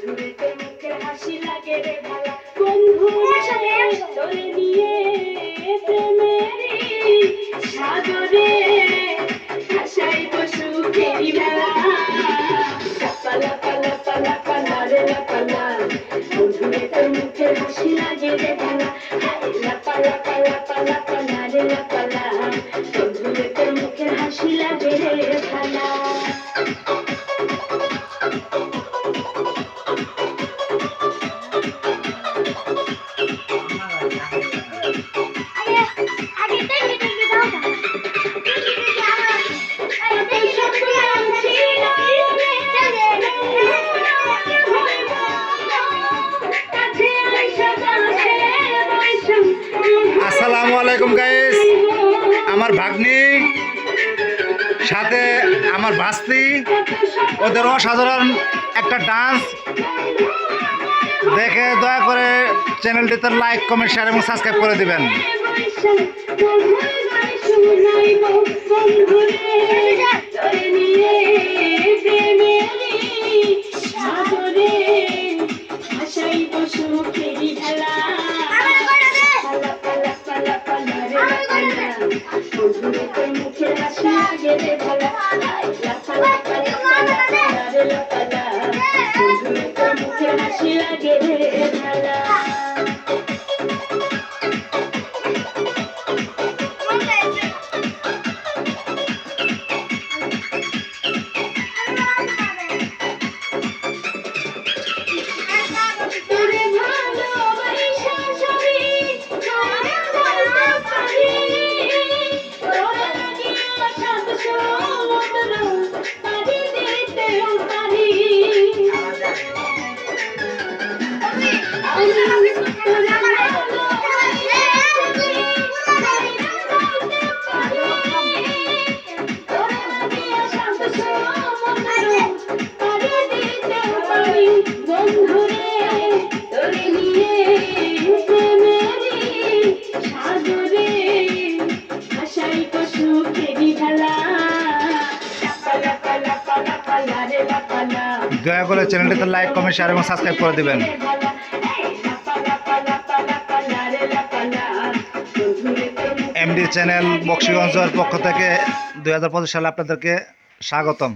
বন্ধুরে তোর মুখে হাসি লাগে রে ভালা বন্ধুর তোরে নিয়ে প্রেমেরই সাগরে ভাসাইব সুখেরই মেলা লাপালা পালা পালা পালা রে লাপালা বন্ধুরে তোর মুখে হাসি লাগে রে ভালা লাপালা পালা পালা পালা রে লাপালা বন্ধুরে তোর মুখে হাসি লাগে রে ভালা। আসসালামু আলাইকুম গাইস, আমার ভাগ্নি সাথে আমার ভাস্তি, ওদের অসাধারণ একটা ডান্স দেখে দয়া করে চ্যানেলটিতে লাইক, কমেন্ট, শেয়ার এবং সাবস্ক্রাইব করে দিবেন। দয়া করে চ্যানেলটিতে লাইক, কমেন্ট, শেয়ার এবং সাবস্ক্রাইব করে দিবেন। এমডি চ্যানেল বক্সিগঞ্জের পক্ষ থেকে 2025 সালে আপনাদেরকে স্বাগতম।